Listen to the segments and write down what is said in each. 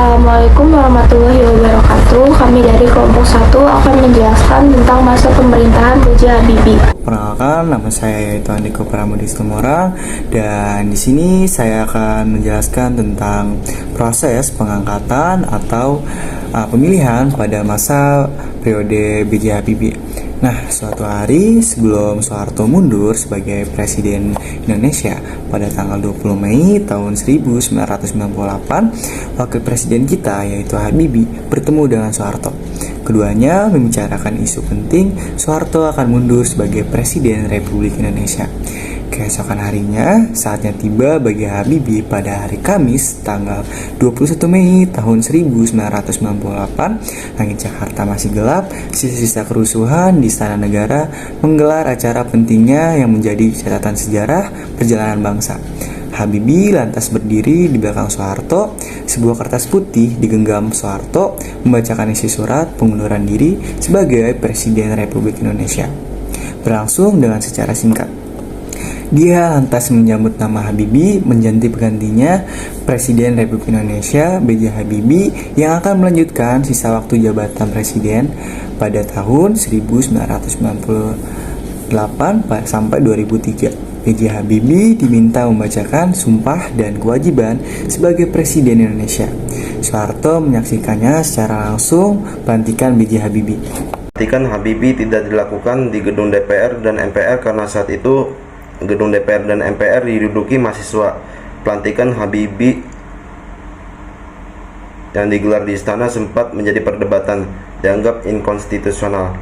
Assalamualaikum warahmatullahi wabarakatuh. Kami dari kelompok 1 akan menjelaskan tentang masa pemerintahan B.J. Habibie. Perkenalkan, nama saya yaitu Andiko Pramudi Situmorang, dan di sini saya akan menjelaskan tentang proses pengangkatan atau pemilihan pada masa periode B.J. Habibie. Nah, suatu hari sebelum Soeharto mundur sebagai Presiden Indonesia pada tanggal 20 Mei tahun 1998, Wakil Presiden kita yaitu Habibie bertemu dengan Soeharto. Keduanya membicarakan isu penting Soeharto akan mundur sebagai Presiden Republik Indonesia. Keesokan harinya, saatnya tiba bagi Habibie pada hari Kamis, tanggal 21 Mei tahun 1998. Langit Jakarta masih gelap, sisa-sisa kerusuhan di Istana Negara menggelar acara pentingnya yang menjadi catatan sejarah perjalanan bangsa. Habibie lantas berdiri di belakang Soeharto. Sebuah kertas putih digenggam Soeharto membacakan isi surat pengunduran diri sebagai Presiden Republik Indonesia. Berlangsung dengan secara singkat. Dia lantas menyambut nama Habibie menjadi penggantinya Presiden Republik Indonesia B.J. Habibie yang akan melanjutkan sisa waktu jabatan Presiden pada tahun 1998 sampai 2003. B.J. Habibie diminta membacakan sumpah dan kewajiban sebagai Presiden Indonesia. Soeharto menyaksikannya secara langsung pelantikan B.J. Habibie. Pelantikan Habibie tidak dilakukan di gedung DPR dan MPR karena saat itu gedung DPR dan MPR diduduki mahasiswa. Pelantikan Habibie yang digelar di istana sempat menjadi perdebatan, dianggap inkonstitusional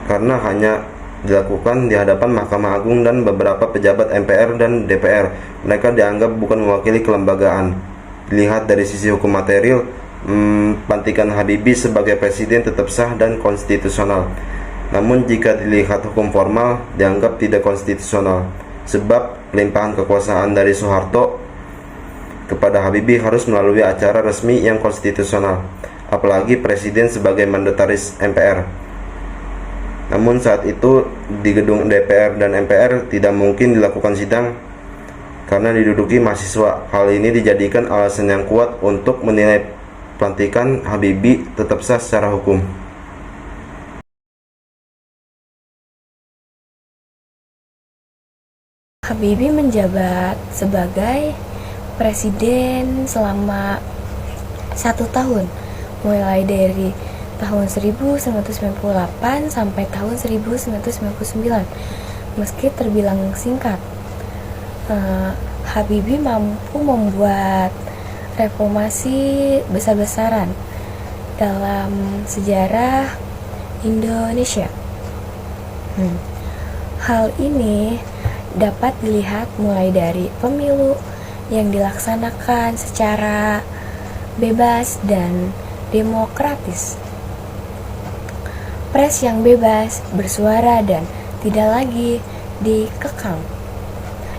karena hanya dilakukan di hadapan Mahkamah Agung dan beberapa pejabat MPR dan DPR. Mereka dianggap bukan mewakili kelembagaan. Dilihat dari sisi hukum material, pelantikan Habibie sebagai presiden tetap sah dan konstitusional. Namun jika dilihat hukum formal, dianggap tidak konstitusional, sebab pelimpahan kekuasaan dari Soeharto kepada Habibie harus melalui acara resmi yang konstitusional, apalagi presiden sebagai mandataris MPR. Namun saat itu di gedung DPR dan MPR tidak mungkin dilakukan sidang karena diduduki mahasiswa. Hal ini dijadikan alasan yang kuat untuk menilai pelantikan Habibie tetap sah secara hukum. Habibie menjabat sebagai presiden selama 1 tahun, mulai dari tahun 1998 sampai tahun 1999. Meski terbilang singkat, Habibie mampu membuat reformasi besar-besaran dalam sejarah Indonesia. Hal ini dapat dilihat mulai dari pemilu yang dilaksanakan secara bebas dan demokratis, pres yang bebas bersuara dan tidak lagi dikekang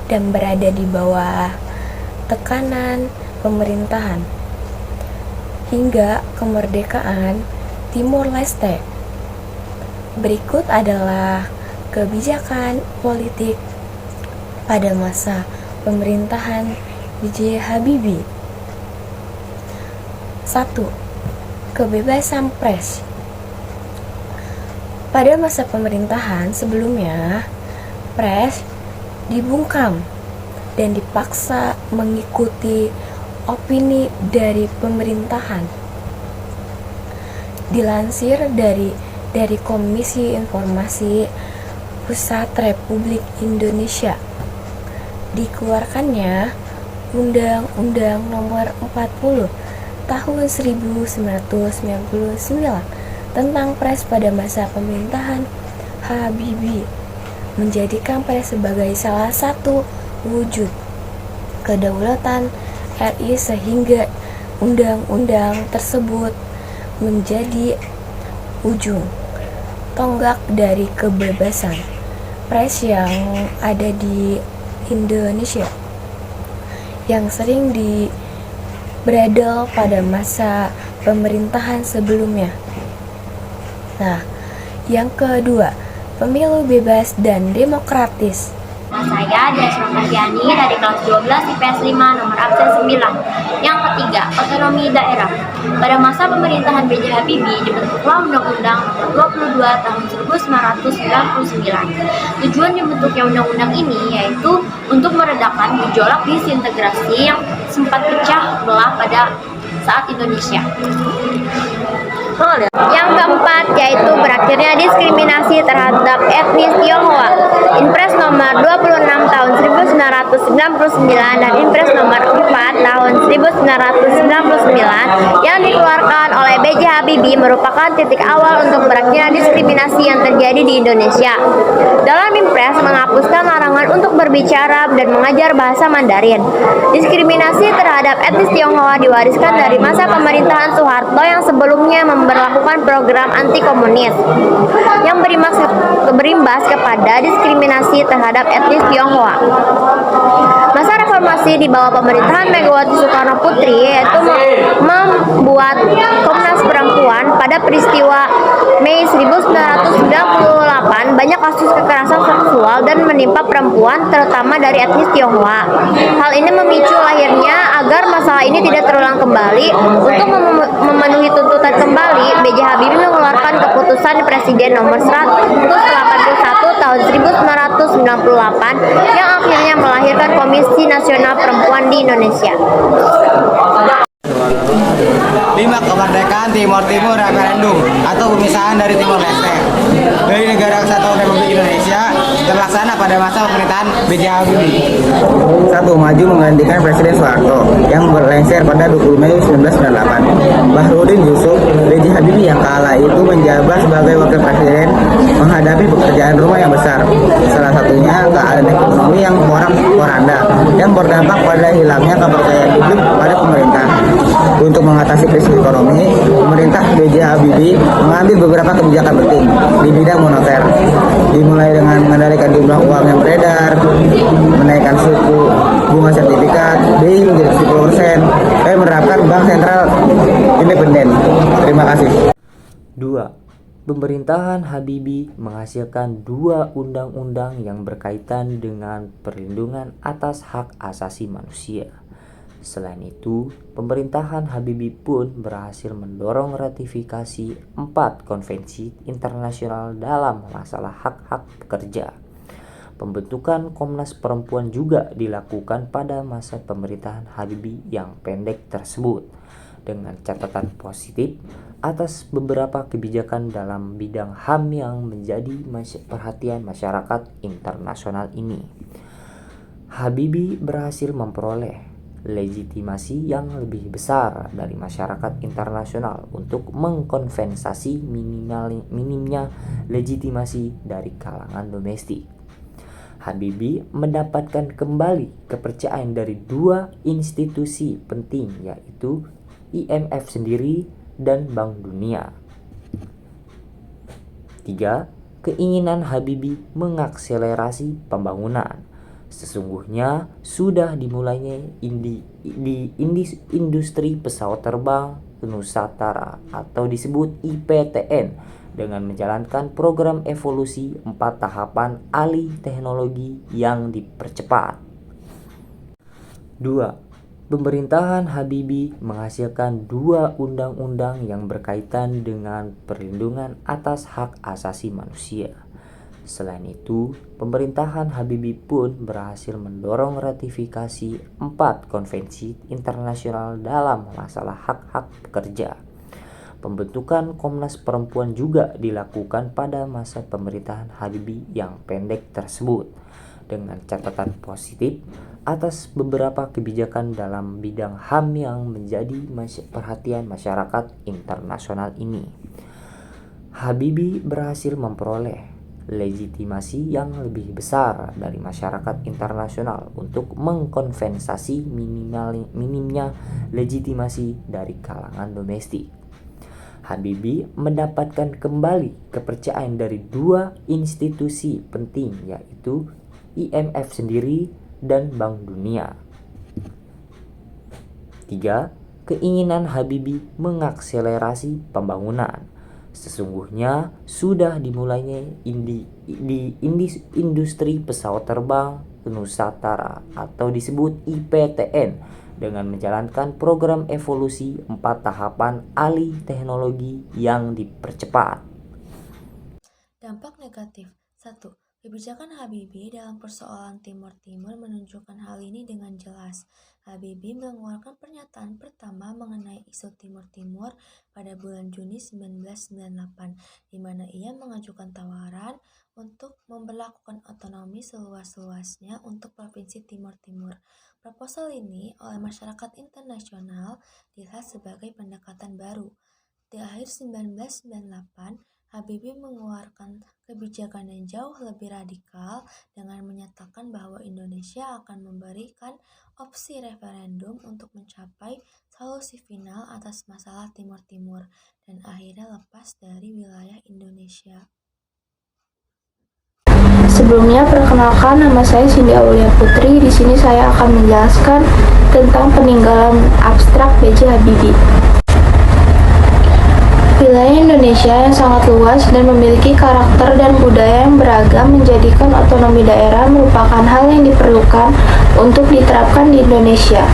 dan berada di bawah tekanan pemerintahan, hingga kemerdekaan Timor Leste. Berikut adalah kebijakan politik pada masa pemerintahan B.J. Habibie. 1. Kebebasan pers. Pada masa pemerintahan sebelumnya, pers dibungkam dan dipaksa mengikuti opini dari pemerintahan. Dilansir dari Komisi Informasi Pusat Republik Indonesia, dikeluarkannya Undang-Undang Nomor 40 Tahun 1999 tentang pers pada masa pemerintahan Habibie, menjadikan pers sebagai salah satu wujud kedaulatan RI, sehingga undang-undang tersebut menjadi ujung tonggak dari kebebasan pers yang ada di Indonesia, yang sering beredar pada masa pemerintahan sebelumnya. Nah, yang kedua, pemilu bebas dan demokratis. Bersama saya Desra Kaviani dari kelas 12 IPS 5 nomor absen 9. Yang ketiga, otonomi daerah. Pada masa pemerintahan B.J. Habibie dibentuklah Undang-Undang Nomor 22 Tahun 1999. Tujuan dibentuknya undang-undang ini yaitu untuk meredakan gejolak disintegrasi yang sempat pecah belah pada saat Indonesia. Yang keempat yaitu berakhirnya diskriminasi terhadap etnis Tionghoa. Inpres nomor 26 tahun 1999 dan Inpres nomor 4 tahun 1999 yang dikeluarkan oleh B.J. Habibie merupakan titik awal untuk berakhirnya diskriminasi yang terjadi di Indonesia. Dalam Inpres menghapuskan larangan untuk berbicara dan mengajar bahasa Mandarin. Diskriminasi terhadap etnis Tionghoa diwariskan dari masa pemerintahan Soeharto yang sebelumnya memberlakukan program anti komunis yang berimbas kepada diskriminasi terhadap etnis Tionghoa. Masa reformasi di bawah pemerintahan Megawati Soekarno Putri yaitu membuat Komnas Perempuan pada peristiwa Mei 1998 banyak kasus kekerasan seksual dan menimpa perempuan terutama dari etnis Tionghoa. Hal ini memicu lahirnya agar masalah ini tidak terulang kembali. Untuk memenuhi tuntutan kembali, B.J. Habibie mengeluarkan keputusan Presiden nomor 181 tahun 1998 yang akhirnya melahirkan Komisi Nasional Perempuan di Indonesia. 5. Kemerdekaan Timor Timur referendum atau pemisahan dari Timor Leste dari Negara Kesatuan Republik Indonesia terlaksana pada masa pemerintahan B.J. Habibie. 1. Maju menggantikan Presiden Soeharto yang berlengser pada 20 Mei 1998. Bahrudin Yusuf, B.J. Habibie yang kala itu menjabat sebagai wakil presiden menghadapi pekerjaan rumah yang besar. Salah satunya keadaan ekonomi yang porak-poranda yang berdampak pada hilangnya kepercayaan publik pada pemerintah. Untuk mengatasi krisis ekonomi, pemerintah B.J. Habibie mengambil beberapa kebijakan penting di bidang moneter, dimulai dengan mengendalikan jumlah uang yang beredar, menaikkan suku bunga sertifikat BI menjadi 10%, dan menerapkan bank sentral independen. Terima kasih. 2. Pemerintahan Habibie menghasilkan 2 undang-undang yang berkaitan dengan perlindungan atas hak asasi manusia. Selain itu, pemerintahan Habibie pun berhasil mendorong ratifikasi 4 konvensi internasional dalam masalah hak-hak pekerja. Pembentukan Komnas Perempuan juga dilakukan pada masa pemerintahan Habibie yang pendek tersebut, dengan catatan positif atas beberapa kebijakan dalam bidang HAM yang menjadi perhatian masyarakat internasional ini. Habibie berhasil memperoleh legitimasi yang lebih besar dari masyarakat internasional untuk mengkonvensasi minimnya legitimasi dari kalangan domestik. Habibie mendapatkan kembali kepercayaan dari 2 institusi penting, yaitu IMF sendiri dan Bank Dunia. 3. Keinginan Habibie mengakselerasi pembangunan. Sesungguhnya sudah dimulainya industri pesawat terbang Nusantara atau disebut IPTN dengan menjalankan program evolusi 4 tahapan alih teknologi yang dipercepat. 2. Pemerintahan Habibie menghasilkan 2 undang-undang yang berkaitan dengan perlindungan atas hak asasi manusia. Selain itu, pemerintahan Habibie pun berhasil mendorong ratifikasi 4 konvensi internasional dalam masalah hak-hak pekerja. Pembentukan Komnas Perempuan juga dilakukan pada masa pemerintahan Habibie yang pendek tersebut, dengan catatan positif atas beberapa kebijakan dalam bidang HAM yang menjadi perhatian masyarakat internasional ini. Habibie berhasil memperoleh legitimasi yang lebih besar dari masyarakat internasional untuk mengkonvensasi minimnya legitimasi dari kalangan domestik. Habibie mendapatkan kembali kepercayaan dari 2 institusi penting, yaitu IMF sendiri dan Bank Dunia. 3. Keinginan Habibie mengakselerasi pembangunan. Sesungguhnya sudah dimulainya industri pesawat terbang Nusantara atau disebut IPTN dengan menjalankan program evolusi 4 tahapan alih teknologi yang dipercepat. Dampak negatif 1. Kebijakan Habibie dalam persoalan Timor Timur menunjukkan hal ini dengan jelas. Habibie mengeluarkan pernyataan pertama mengenai isu Timor Timur pada bulan Juni 1998, di mana ia mengajukan tawaran untuk memberlakukan otonomi seluas-luasnya untuk Provinsi Timor Timur. Proposal ini oleh masyarakat internasional dilihat sebagai pendekatan baru. Di akhir 1998, Habibie mengeluarkan kebijakan yang jauh lebih radikal dengan menyatakan bahwa Indonesia akan memberikan opsi referendum untuk mencapai solusi final atas masalah Timor Timur dan akhirnya lepas dari wilayah Indonesia. Sebelumnya, perkenalkan, nama saya Cindy Aulia Putri. Di sini saya akan menjelaskan tentang peninggalan abstrak B.J. Habibie. Wilayah Indonesia yang sangat luas dan memiliki karakter dan budaya yang beragam menjadikan otonomi daerah merupakan hal yang diperlukan untuk diterapkan di Indonesia.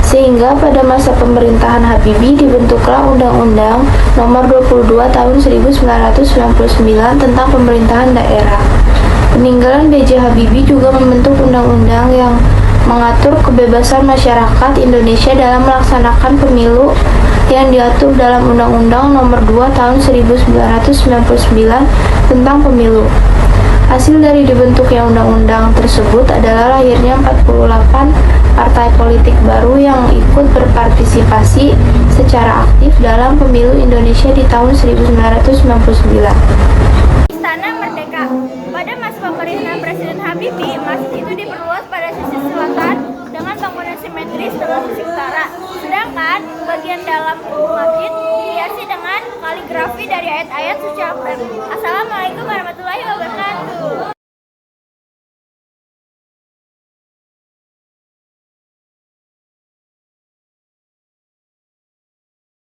Sehingga pada masa pemerintahan Habibie dibentuklah Undang-Undang Nomor 22 Tahun 1999 tentang Pemerintahan Daerah. Peninggalan B.J. Habibie juga membentuk undang-undang yang mengatur kebebasan masyarakat Indonesia dalam melaksanakan pemilu yang diatur dalam Undang-Undang Nomor 2 Tahun 1999 tentang Pemilu. Hasil dari dibentuknya undang-undang tersebut adalah lahirnya 48 partai politik baru yang ikut berpartisipasi secara aktif dalam pemilu Indonesia di tahun 1999. Istana Merdeka. Pada masa pemerintahan Presiden Habibie, masjid itu diperluas pada sisi selatan dengan bangunan simetris dengan sisi utara. Sedangkan bagian dalam masjid dihiasi dengan kaligrafi dari ayat-ayat suci Al-Quran. Assalamualaikum warahmatullahi wabarakatuh.